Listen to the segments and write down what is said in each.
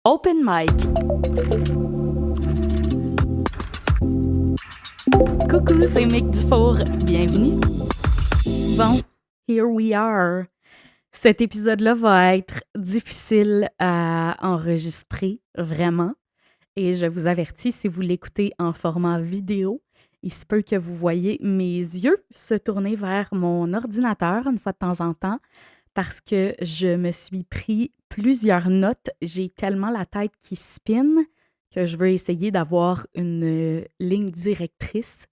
Open Mic. Coucou, c'est Mick Dufour. Bienvenue. Bon, here we are. Cet épisode-là va être difficile à enregistrer, vraiment. Et je vous avertis, si vous l'écoutez en format vidéo, il se peut que vous voyez mes yeux se tourner vers mon ordinateur une fois de temps en temps parce que je me suis pris plusieurs notes. J'ai tellement la tête qui spinne que je veux essayer d'avoir une ligne directrice.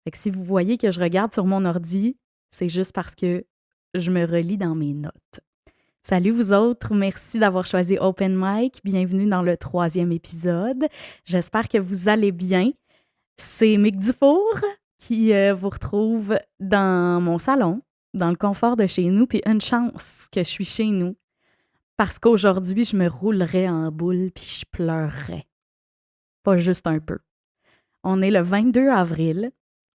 Fait que si vous voyez que je regarde sur mon ordi, c'est juste parce que je me relis dans mes notes. Salut vous autres, merci d'avoir choisi Open Mic. Bienvenue dans le 3e épisode. J'espère que vous allez bien. C'est Mick Dufour qui vous retrouve dans mon salon, dans le confort de chez nous, puis une chance que je suis chez nous, parce qu'aujourd'hui, je me roulerais en boule puis je pleurerais. Pas juste un peu. On est le 22 avril.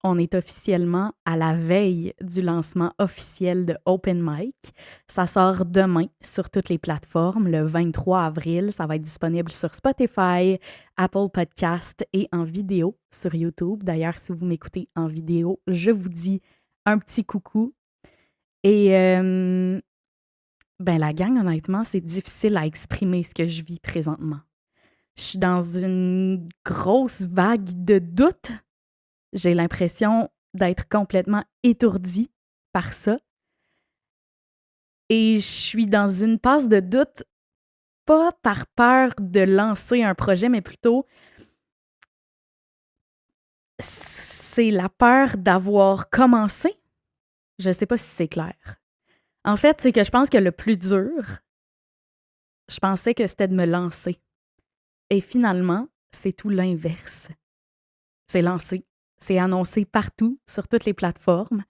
On est officiellement à la veille du lancement officiel de Open Mic. Ça sort demain sur toutes les plateformes, le 23 avril. Ça va être disponible sur Spotify, Apple Podcast et en vidéo sur YouTube. D'ailleurs, si vous m'écoutez en vidéo, je vous dis un petit coucou. Et la gang, honnêtement, c'est difficile à exprimer ce que je vis présentement. Je suis dans une grosse vague de doutes. J'ai l'impression d'être complètement étourdie par ça. Et je suis dans une passe de doute, pas par peur de lancer un projet, mais plutôt c'est la peur d'avoir commencé. Je ne sais pas si c'est clair. En fait, c'est que je pense que le plus dur, je pensais que c'était de me lancer. Et finalement, c'est tout l'inverse. C'est lancé. C'est annoncé partout, sur toutes les plateformes.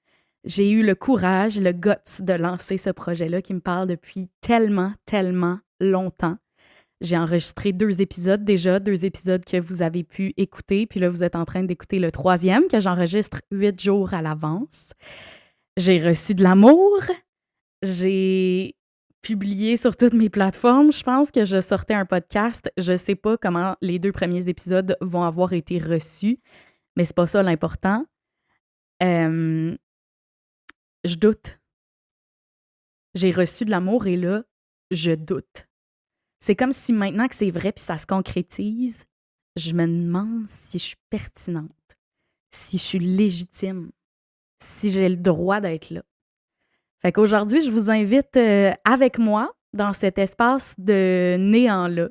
J'ai eu le courage, le guts de lancer ce projet-là qui me parle depuis tellement, tellement longtemps. J'ai enregistré 2 épisodes déjà, 2 épisodes que vous avez pu écouter. Puis là, vous êtes en train d'écouter le 3e que j'enregistre 8 jours à l'avance. J'ai reçu de l'amour. J'ai publié sur toutes mes plateformes. Je pense que je sortais un podcast. Je ne sais pas comment les 2 premiers épisodes vont avoir été reçus. Mais c'est pas ça l'important. Je doute. J'ai reçu de l'amour et là, je doute. C'est comme si maintenant que c'est vrai puis ça se concrétise, je me demande si je suis pertinente, si je suis légitime, si j'ai le droit d'être là. Fait qu'aujourd'hui, je vous invite avec moi dans cet espace de néant-là.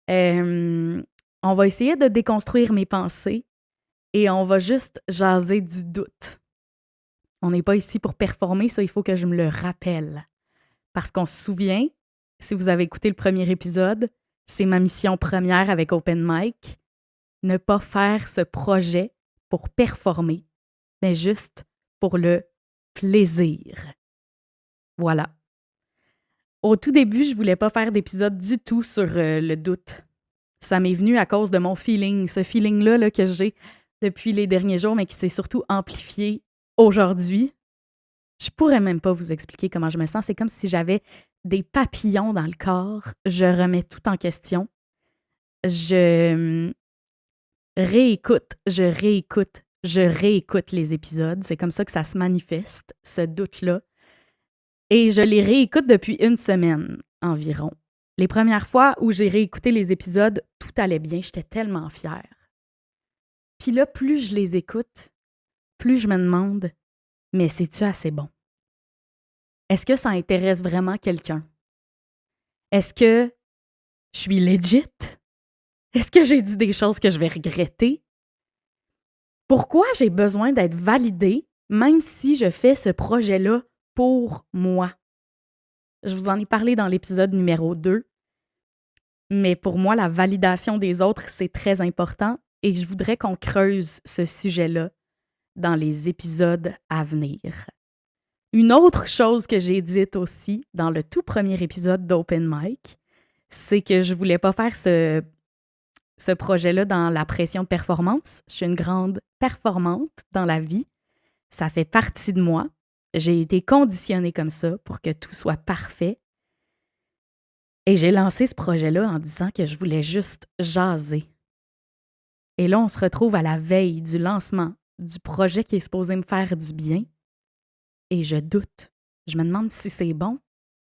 On va essayer de déconstruire mes pensées. Et on va juste jaser du doute. On n'est pas ici pour performer, ça, il faut que je me le rappelle. Parce qu'on se souvient, si vous avez écouté le premier épisode, c'est ma mission première avec Open Mic, ne pas faire ce projet pour performer, mais juste pour le plaisir. Voilà. Au tout début, je voulais pas faire d'épisode du tout sur le doute. Ça m'est venu à cause de mon feeling, ce feeling-là là, que j'ai depuis les derniers jours, mais qui s'est surtout amplifié aujourd'hui. Je pourrais même pas vous expliquer comment je me sens. C'est comme si j'avais des papillons dans le corps. Je remets tout en question. Je réécoute les épisodes. C'est comme ça que ça se manifeste, ce doute-là. Et je les réécoute depuis 1 semaine environ. Les premières fois où j'ai réécouté les épisodes, tout allait bien. J'étais tellement fière. Puis là, plus je les écoute, plus je me demande, mais c'est-tu assez bon? Est-ce que ça intéresse vraiment quelqu'un? Est-ce que je suis legit? Est-ce que j'ai dit des choses que je vais regretter? Pourquoi j'ai besoin d'être validée, même si je fais ce projet-là pour moi? Je vous en ai parlé dans l'épisode numéro 2, mais pour moi, la validation des autres, c'est très important. Et je voudrais qu'on creuse ce sujet-là dans les épisodes à venir. Une autre chose que j'ai dite aussi dans le tout premier épisode d'Open Mic, c'est que je voulais pas faire ce projet-là dans la pression de performance. Je suis une grande performante dans la vie. Ça fait partie de moi. J'ai été conditionnée comme ça pour que tout soit parfait. Et j'ai lancé ce projet-là en disant que je voulais juste jaser. Et là, on se retrouve à la veille du lancement du projet qui est supposé me faire du bien. Et je doute. Je me demande si c'est bon,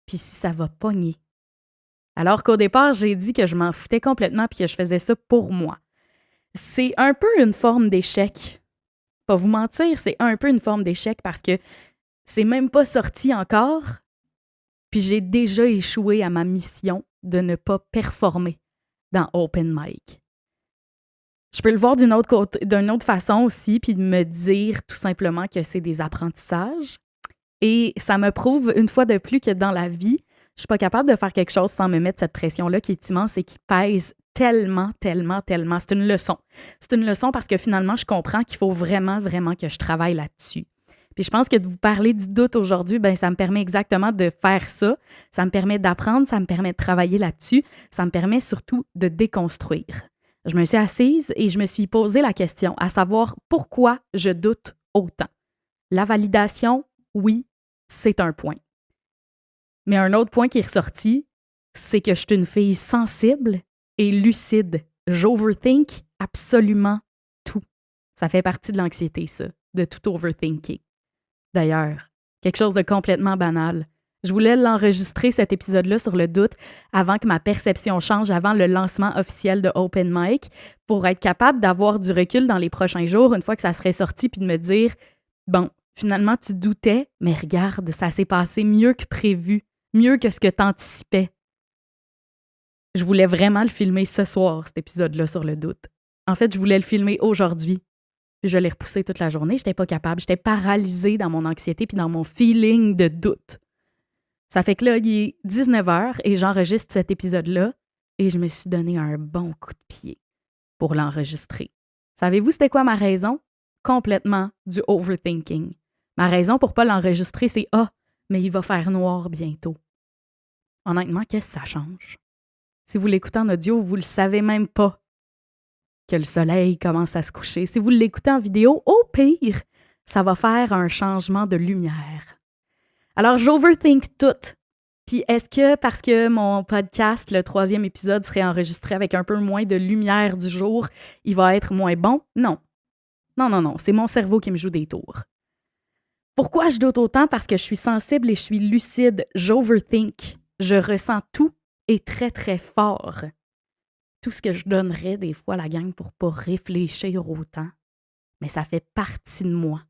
puis si ça va pogner. Alors qu'au départ, j'ai dit que je m'en foutais complètement puis que je faisais ça pour moi. C'est un peu une forme d'échec. Pas vous mentir, c'est un peu une forme d'échec parce que c'est même pas sorti encore, puis j'ai déjà échoué à ma mission de ne pas performer dans Open Mic. Je peux le voir d'une autre façon aussi, puis de me dire tout simplement que c'est des apprentissages. Et ça me prouve une fois de plus que dans la vie, je suis pas capable de faire quelque chose sans me mettre cette pression-là qui est immense et qui pèse tellement, tellement, tellement. C'est une leçon. C'est une leçon parce que finalement, je comprends qu'il faut vraiment, vraiment que je travaille là-dessus. Puis je pense que de vous parler du doute aujourd'hui, ben ça me permet exactement de faire ça. Ça me permet d'apprendre, ça me permet de travailler là-dessus. Ça me permet surtout de déconstruire. Je me suis assise et je me suis posé la question à savoir pourquoi je doute autant. La validation, oui, c'est un point. Mais un autre point qui est ressorti, c'est que je suis une fille sensible et lucide. J'overthink absolument tout. Ça fait partie de l'anxiété, ça, de tout overthinker. D'ailleurs, quelque chose de complètement banal. Je voulais l'enregistrer, cet épisode-là, sur le doute avant que ma perception change, avant le lancement officiel de Open Mic, pour être capable d'avoir du recul dans les prochains jours, une fois que ça serait sorti, puis de me dire, bon, finalement, tu doutais, mais regarde, ça s'est passé mieux que prévu, mieux que ce que tu anticipais. Je voulais vraiment le filmer ce soir, cet épisode-là sur le doute. En fait, je voulais le filmer aujourd'hui. Puis je l'ai repoussé toute la journée. J'étais pas capable. J'étais paralysée dans mon anxiété puis dans mon feeling de doute. Ça fait que là, il est 19h et j'enregistre cet épisode-là et je me suis donné un bon coup de pied pour l'enregistrer. Savez-vous c'était quoi ma raison? Complètement du overthinking. Ma raison pour pas l'enregistrer, c'est « Ah, mais il va faire noir bientôt. » Honnêtement, qu'est-ce que ça change? Si vous l'écoutez en audio, vous le savez même pas que le soleil commence à se coucher. Si vous l'écoutez en vidéo, au pire, ça va faire un changement de lumière. Alors, j'overthink tout. Puis est-ce que parce que mon podcast, le 3e épisode, serait enregistré avec un peu moins de lumière du jour, il va être moins bon? Non. Non. C'est mon cerveau qui me joue des tours. Pourquoi je doute autant? Parce que je suis sensible et je suis lucide. J'overthink. Je ressens tout et très, très fort. Tout ce que je donnerais des fois à la gang pour pas réfléchir autant. Mais ça fait partie de moi.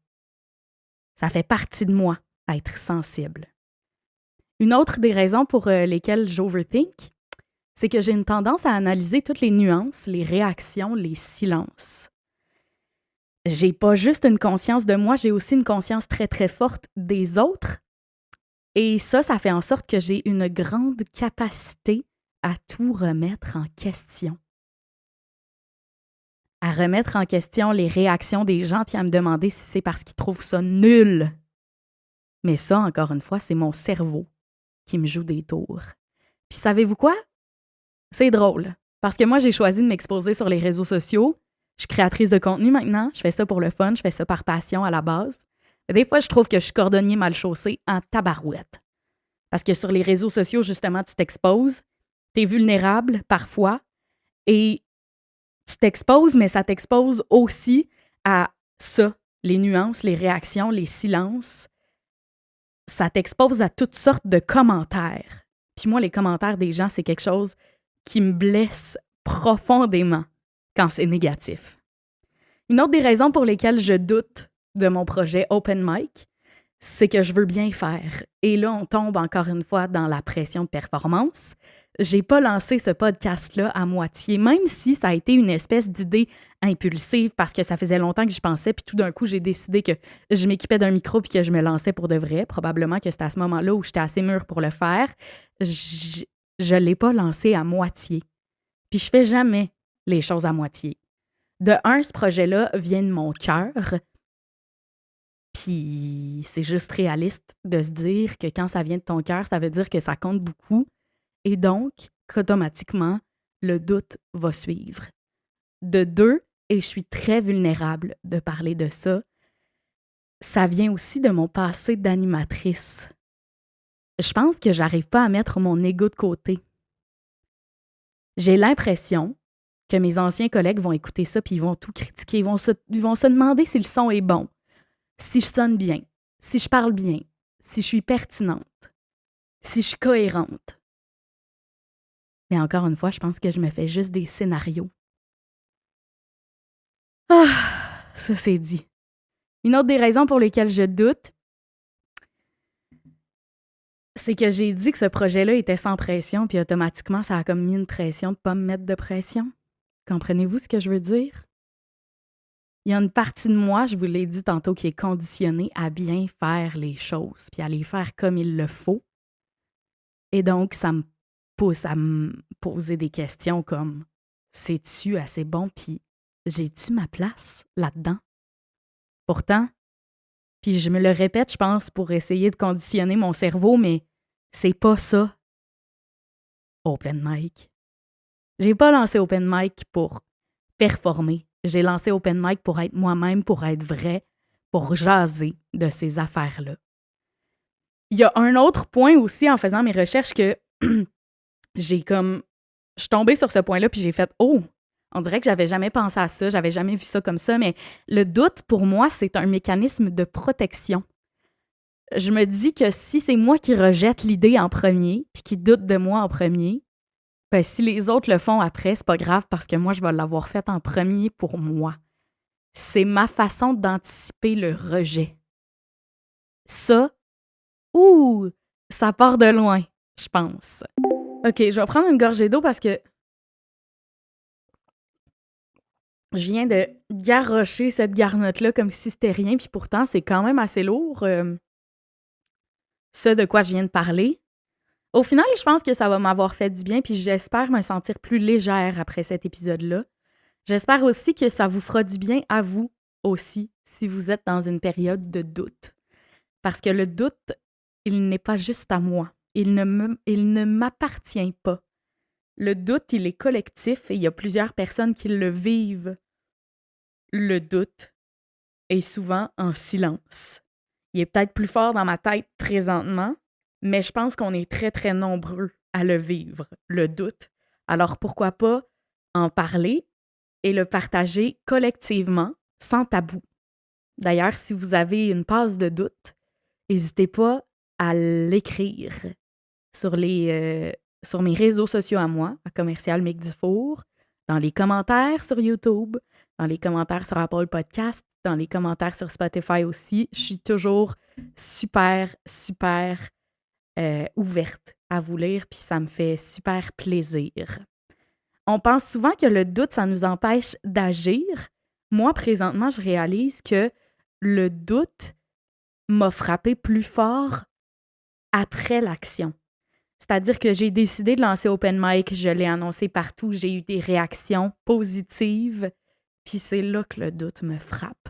Ça fait partie de moi, être sensible. Une autre des raisons pour lesquelles j'overthink, c'est que j'ai une tendance à analyser toutes les nuances, les réactions, les silences. J'ai pas juste une conscience de moi, j'ai aussi une conscience très, très forte des autres. Et ça fait en sorte que j'ai une grande capacité à tout remettre en question. À remettre en question les réactions des gens puis à me demander si c'est parce qu'ils trouvent ça nul. Mais ça, encore une fois, c'est mon cerveau qui me joue des tours. Puis savez-vous quoi? C'est drôle. Parce que moi, j'ai choisi de m'exposer sur les réseaux sociaux. Je suis créatrice de contenu maintenant. Je fais ça pour le fun. Je fais ça par passion à la base. Des fois, je trouve que je suis cordonnier mal chaussé en tabarouette. Parce que sur les réseaux sociaux, justement, tu t'exposes. Tu es vulnérable parfois. Et tu t'exposes, mais ça t'expose aussi à ça. Les nuances, les réactions, les silences. Ça t'expose à toutes sortes de commentaires. Puis moi, les commentaires des gens, c'est quelque chose qui me blesse profondément quand c'est négatif. Une autre des raisons pour lesquelles je doute de mon projet Open Mic, c'est que je veux bien faire. Et là, on tombe encore une fois dans la pression de performance. J'ai pas lancé ce podcast-là à moitié, même si ça a été une espèce d'idée impulsive parce que ça faisait longtemps que j'y pensais, puis tout d'un coup, j'ai décidé que je m'équipais d'un micro puis que je me lançais pour de vrai. Probablement que c'était à ce moment-là où j'étais assez mûre pour le faire. Je l'ai pas lancé à moitié. Puis je fais jamais les choses à moitié. De un, ce projet-là vient de mon cœur. Puis c'est juste réaliste de se dire que quand ça vient de ton cœur, ça veut dire que ça compte beaucoup. Et donc, qu'automatiquement, le doute va suivre. De deux, et je suis très vulnérable de parler de ça, ça vient aussi de mon passé d'animatrice. Je pense que j'arrive pas à mettre mon ego de côté. J'ai l'impression que mes anciens collègues vont écouter ça puis ils vont tout critiquer. Ils vont se demander si le son est bon, si je sonne bien, si je parle bien, si je suis pertinente, si je suis cohérente. Mais encore une fois, je pense que je me fais juste des scénarios. Ah, ça c'est dit. Une autre des raisons pour lesquelles je doute, c'est que j'ai dit que ce projet-là était sans pression, puis automatiquement, ça a comme mis une pression de ne pas me mettre de pression. Comprenez-vous ce que je veux dire? Il y a une partie de moi, je vous l'ai dit tantôt, qui est conditionnée à bien faire les choses, puis à les faire comme il le faut. Et donc, ça me pousse à me poser des questions comme « C'est-tu assez bon, puis j'ai-tu ma place là-dedans? » Pourtant, puis je me le répète, je pense, pour essayer de conditionner mon cerveau, mais c'est pas ça, Open Mic. J'ai pas lancé Open Mic pour performer. J'ai lancé Open Mic pour être moi-même, pour être vrai, pour jaser de ces affaires-là. Il y a un autre point aussi en faisant mes recherches que je suis tombée sur ce point-là puis j'ai fait « Oh! » On dirait que j'avais jamais pensé à ça, j'avais jamais vu ça comme ça, mais le doute, pour moi, c'est un mécanisme de protection. Je me dis que si c'est moi qui rejette l'idée en premier puis qui doute de moi en premier, ben si les autres le font après, c'est pas grave parce que moi, je vais l'avoir fait en premier pour moi. C'est ma façon d'anticiper le rejet. Ça, ça part de loin, je pense. OK, je vais prendre une gorgée d'eau parce que je viens de garrocher cette garnotte-là comme si c'était rien, puis pourtant, c'est quand même assez lourd, ce de quoi je viens de parler. Au final, je pense que ça va m'avoir fait du bien, puis j'espère me sentir plus légère après cet épisode-là. J'espère aussi que ça vous fera du bien à vous aussi, si vous êtes dans une période de doute. Parce que le doute, il n'est pas juste à moi. Il ne m'appartient pas. Le doute, il est collectif et il y a plusieurs personnes qui le vivent. Le doute est souvent en silence. Il est peut-être plus fort dans ma tête présentement, mais je pense qu'on est très, très nombreux à le vivre, le doute. Alors pourquoi pas en parler et le partager collectivement, sans tabou. D'ailleurs, si vous avez une passe de doute, n'hésitez pas à l'écrire sur mes réseaux sociaux à moi, à Commercial Mick Dufour, dans les commentaires sur YouTube, dans les commentaires sur Apple Podcast, dans les commentaires sur Spotify aussi. Je suis toujours super, super ouverte à vous lire, puis ça me fait super plaisir. On pense souvent que le doute, ça nous empêche d'agir. Moi, présentement, je réalise que le doute m'a frappé plus fort après l'action. C'est-à-dire que j'ai décidé de lancer Open Mic, je l'ai annoncé partout, j'ai eu des réactions positives, puis c'est là que le doute me frappe.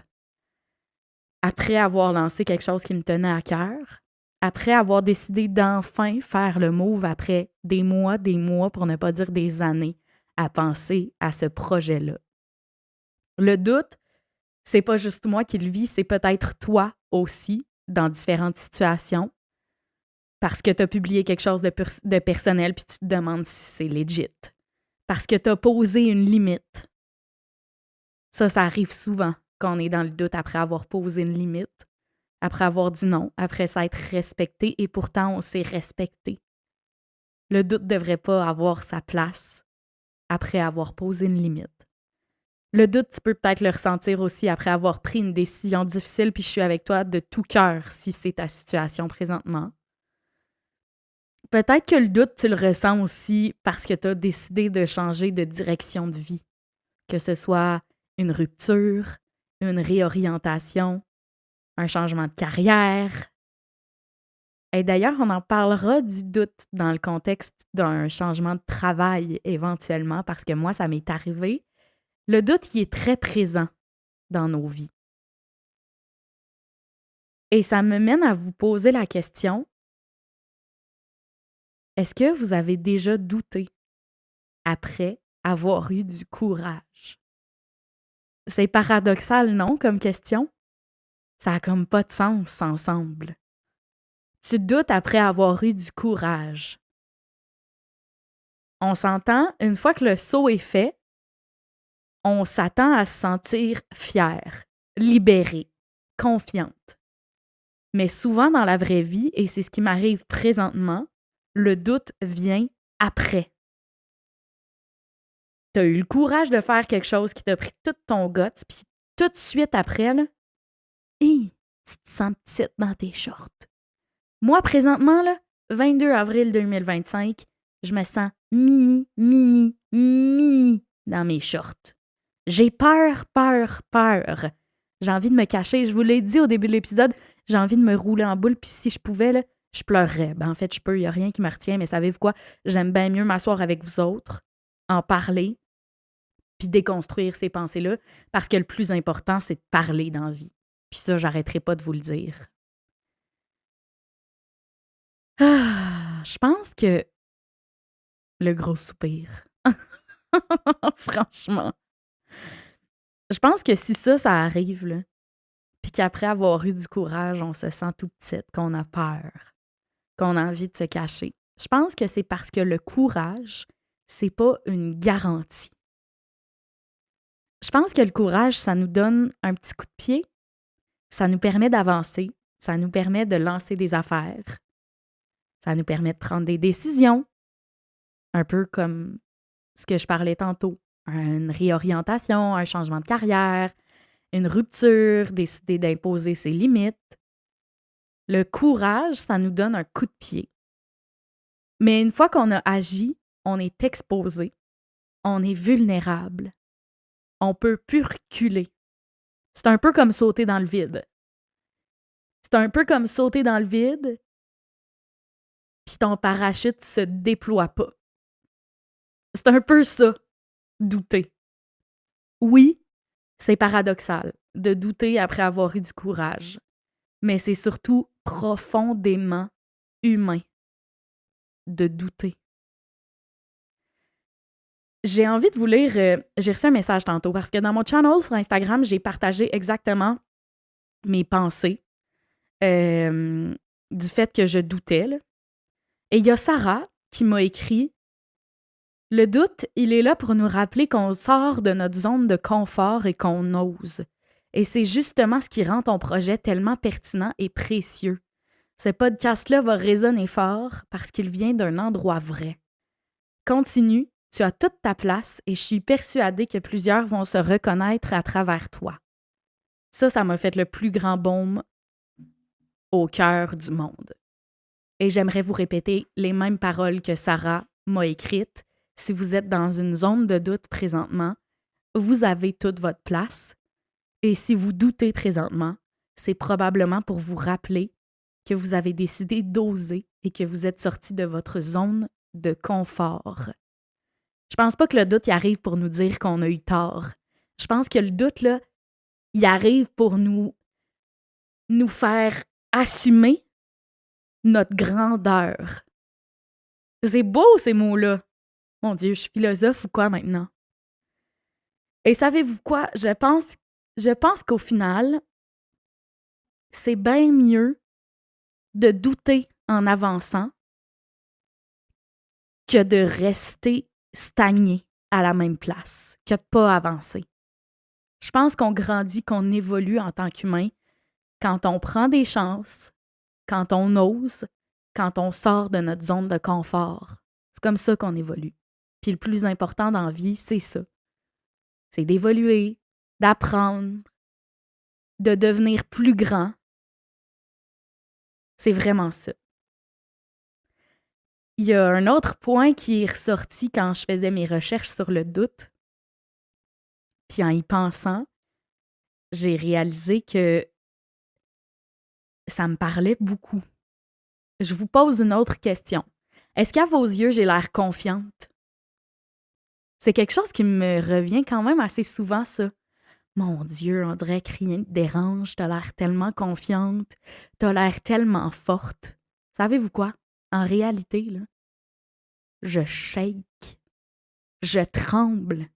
Après avoir lancé quelque chose qui me tenait à cœur, après avoir décidé d'enfin faire le move après des mois, pour ne pas dire des années, à penser à ce projet-là. Le doute, c'est pas juste moi qui le vis, c'est peut-être toi aussi, dans différentes situations, parce que tu as publié quelque chose de personnel puis tu te demandes si c'est legit. Parce que tu as posé une limite. Ça arrive souvent quand on est dans le doute après avoir posé une limite, après avoir dit non, après s'être respecté et pourtant on s'est respecté. Le doute ne devrait pas avoir sa place après avoir posé une limite. Le doute, tu peux peut-être le ressentir aussi après avoir pris une décision difficile, puis je suis avec toi de tout cœur si c'est ta situation présentement. Peut-être que le doute, tu le ressens aussi parce que tu as décidé de changer de direction de vie. Que ce soit une rupture, une réorientation, un changement de carrière. Et d'ailleurs, on en parlera du doute dans le contexte d'un changement de travail éventuellement parce que moi, ça m'est arrivé. Le doute, il est très présent dans nos vies. Et ça me mène à vous poser la question, est-ce que vous avez déjà douté après avoir eu du courage? C'est paradoxal, non, comme question? Ça n'a comme pas de sens ensemble. Tu doutes après avoir eu du courage. On s'entend, une fois que le saut est fait, on s'attend à se sentir fière, libérée, confiante. Mais souvent dans la vraie vie, et c'est ce qui m'arrive présentement, le doute vient après. Tu as eu le courage de faire quelque chose qui t'a pris tout ton guts, puis tout de suite après, là, tu te sens petite dans tes shorts. Moi, présentement, là, 22 avril 2025, je me sens mini dans mes shorts. J'ai peur. J'ai envie de me cacher. Je vous l'ai dit au début de l'épisode, j'ai envie de me rouler en boule, puis si je pouvais, là, je pleurerais. En fait, je peux, il n'y a rien qui me retient, mais savez-vous quoi? J'aime bien mieux m'asseoir avec vous autres, en parler, puis déconstruire ces pensées-là, parce que le plus important, c'est de parler dans la vie. Puis ça, j'arrêterai pas de vous le dire. Je pense que le gros soupir. Franchement. Je pense que si ça arrive, là, puis qu'après avoir eu du courage, on se sent tout petite, qu'on a peur, qu'on a envie de se cacher. Je pense que c'est parce que le courage, c'est pas une garantie. Je pense que le courage, ça nous donne un petit coup de pied, ça nous permet d'avancer, ça nous permet de lancer des affaires, ça nous permet de prendre des décisions, un peu comme ce que je parlais tantôt, une réorientation, un changement de carrière, une rupture, décider d'imposer ses limites. Le courage, ça nous donne un coup de pied. Mais une fois qu'on a agi, on est exposé, on est vulnérable, on peut plus reculer. C'est un peu comme sauter dans le vide. C'est un peu comme sauter dans le vide, puis ton parachute se déploie pas. C'est un peu ça, douter. Oui, c'est paradoxal de douter après avoir eu du courage, mais c'est surtout profondément humain de douter. J'ai envie de vous lire, j'ai reçu un message tantôt parce que dans mon channel sur Instagram, j'ai partagé exactement mes pensées du fait que je doutais. Là. Et il y a Sarah qui m'a écrit « Le doute, il est là pour nous rappeler qu'on sort de notre zone de confort et qu'on ose. Et c'est justement ce qui rend ton projet tellement pertinent et précieux. Ce podcast-là va résonner fort parce qu'il vient d'un endroit vrai. Continue, tu as toute ta place et je suis persuadée que plusieurs vont se reconnaître à travers toi. » Ça m'a fait le plus grand baume au cœur du monde. Et j'aimerais vous répéter les mêmes paroles que Sarah m'a écrites. Si vous êtes dans une zone de doute présentement, vous avez toute votre place. Et si vous doutez présentement, c'est probablement pour vous rappeler que vous avez décidé d'oser et que vous êtes sorti de votre zone de confort. Je pense pas que le doute y arrive pour nous dire qu'on a eu tort. Je pense que le doute, là, il arrive pour nous faire assumer notre grandeur. C'est beau, ces mots-là. Mon Dieu, je suis philosophe ou quoi maintenant? Et savez-vous quoi? Je pense qu'au final, c'est bien mieux de douter en avançant que de rester stagné à la même place, que de ne pas avancer. Je pense qu'on grandit, qu'on évolue en tant qu'humain quand on prend des chances, quand on ose, quand on sort de notre zone de confort. C'est comme ça qu'on évolue. Puis le plus important dans la vie, c'est ça. C'est d'évoluer, d'apprendre, de devenir plus grand. C'est vraiment ça. Il y a un autre point qui est ressorti quand je faisais mes recherches sur le doute. Puis en y pensant, j'ai réalisé que ça me parlait beaucoup. Je vous pose une autre question. Est-ce qu'à vos yeux, j'ai l'air confiante? C'est quelque chose qui me revient quand même assez souvent, ça. Mon Dieu, on dirait que rien ne te dérange, t'as l'air tellement confiante, t'as l'air tellement forte. Savez-vous quoi? En réalité, là, je shake, je tremble.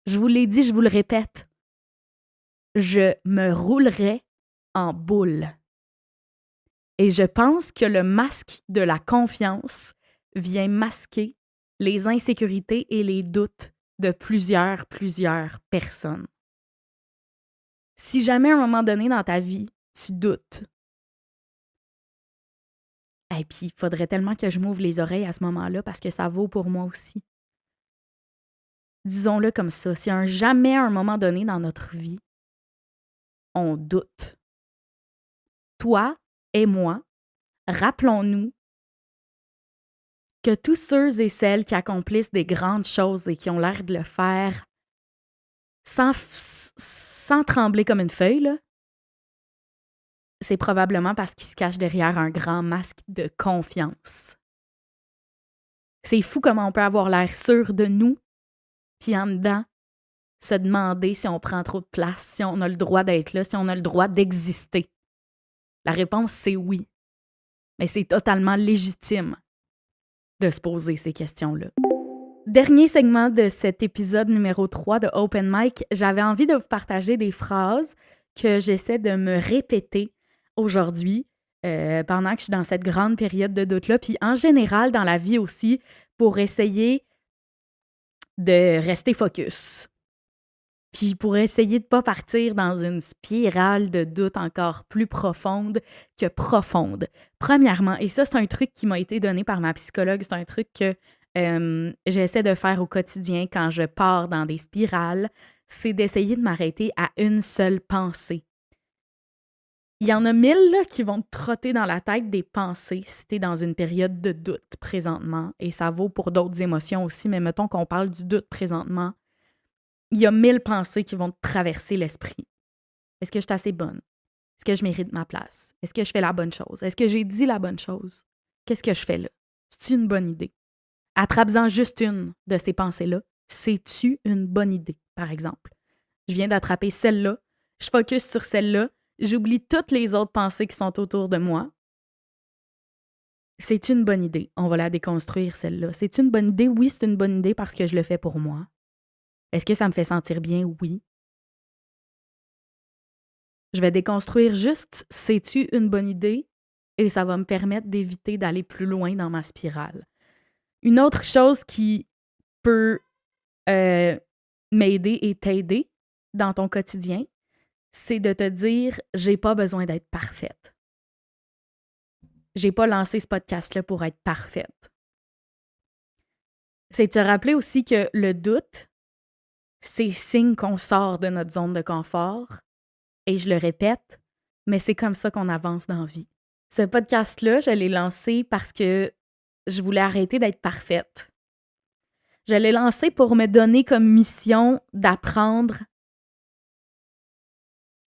Je vous l'ai dit, je vous le répète. Je me roulerais en boule. Et je pense que le masque de la confiance vient masquer les insécurités et les doutes de plusieurs personnes. Si jamais à un moment donné dans ta vie, tu doutes, et puis il faudrait tellement que je m'ouvre les oreilles à ce moment-là parce que ça vaut pour moi aussi. Disons-le comme ça, si jamais à un moment donné dans notre vie, on doute, toi et moi, rappelons-nous que tous ceux et celles qui accomplissent des grandes choses et qui ont l'air de le faire sans trembler comme une feuille, là, c'est probablement parce qu'ils se cachent derrière un grand masque de confiance. C'est fou comment on peut avoir l'air sûr de nous, puis en dedans, se demander si on prend trop de place, si on a le droit d'être là, si on a le droit d'exister. La réponse, c'est oui. Mais c'est totalement légitime de se poser ces questions-là. Dernier segment de cet épisode numéro 3 de Open Mic, j'avais envie de vous partager des phrases que j'essaie de me répéter aujourd'hui pendant que je suis dans cette grande période de doute-là, puis en général dans la vie aussi, pour essayer de rester focus. Puis pour essayer de ne pas partir dans une spirale de doute encore plus profonde que profonde. Premièrement, et ça c'est un truc qui m'a été donné par ma psychologue, c'est un truc que j'essaie de faire au quotidien quand je pars dans des spirales, c'est d'essayer de m'arrêter à une seule pensée. Il y en a 1000 là, qui vont te trotter dans la tête des pensées si tu es dans une période de doute présentement, et ça vaut pour d'autres émotions aussi, mais mettons qu'on parle du doute présentement. Il y a 1000 pensées qui vont te traverser l'esprit. Est-ce que je suis assez bonne? Est-ce que je mérite ma place? Est-ce que je fais la bonne chose? Est-ce que j'ai dit la bonne chose? Qu'est-ce que je fais là? C'est une bonne idée? Attrape-en juste une de ces pensées-là. C'est-tu une bonne idée, par exemple? Je viens d'attraper celle-là. Je focus sur celle-là. J'oublie toutes les autres pensées qui sont autour de moi. C'est une bonne idée. On va la déconstruire, celle-là. C'est une bonne idée? Oui, c'est une bonne idée parce que je le fais pour moi. Est-ce que ça me fait sentir bien? Oui. Je vais déconstruire juste c'est-tu une bonne idée? Et ça va me permettre d'éviter d'aller plus loin dans ma spirale. Une autre chose qui peut m'aider et t'aider dans ton quotidien, c'est de te dire j'ai pas besoin d'être parfaite. J'ai pas lancé ce podcast-là pour être parfaite. C'est de te rappeler aussi que le doute, c'est signe qu'on sort de notre zone de confort. Et je le répète, mais c'est comme ça qu'on avance dans la vie. Ce podcast-là, je l'ai lancé parce que je voulais arrêter d'être parfaite. Je l'ai lancé pour me donner comme mission d'apprendre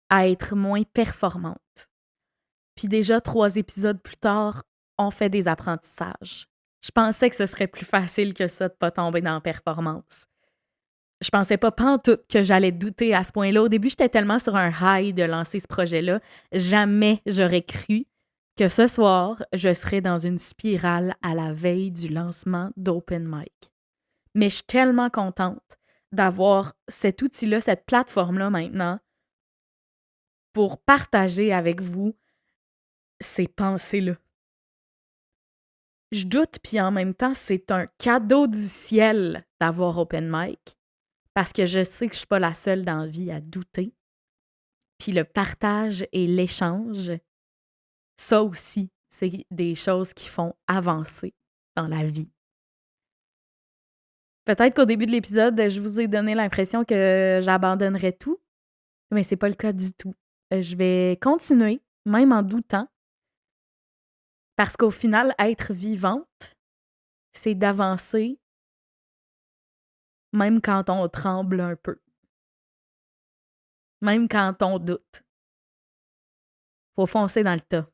à être moins performante. Puis déjà, 3 épisodes plus tard, on fait des apprentissages. Je pensais que ce serait plus facile que ça de ne pas tomber dans la performance. Je pensais pas pantoute que j'allais douter à ce point-là. Au début, j'étais tellement sur un high de lancer ce projet-là. Jamais j'aurais cru que ce soir, je serais dans une spirale à la veille du lancement d'Open Mic. Mais je suis tellement contente d'avoir cet outil-là, cette plateforme-là maintenant pour partager avec vous ces pensées-là. Je doute, puis en même temps, c'est un cadeau du ciel d'avoir Open Mic parce que je sais que je suis pas la seule dans la vie à douter. Puis le partage et l'échange, ça aussi, c'est des choses qui font avancer dans la vie. Peut-être qu'au début de l'épisode, je vous ai donné l'impression que j'abandonnerais tout, mais c'est pas le cas du tout. Je vais continuer, même en doutant, parce qu'au final, être vivante, c'est d'avancer même quand on tremble un peu. Même quand on doute. Faut foncer dans le tas.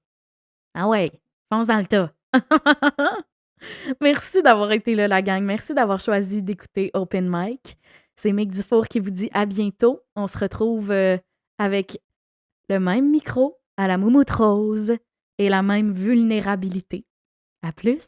Ah ouais, fonce dans le tas. Merci d'avoir été là, la gang. Merci d'avoir choisi d'écouter Open Mic. C'est Mick Dufour qui vous dit à bientôt. On se retrouve avec le même micro, à la moumoute rose et la même vulnérabilité. À plus!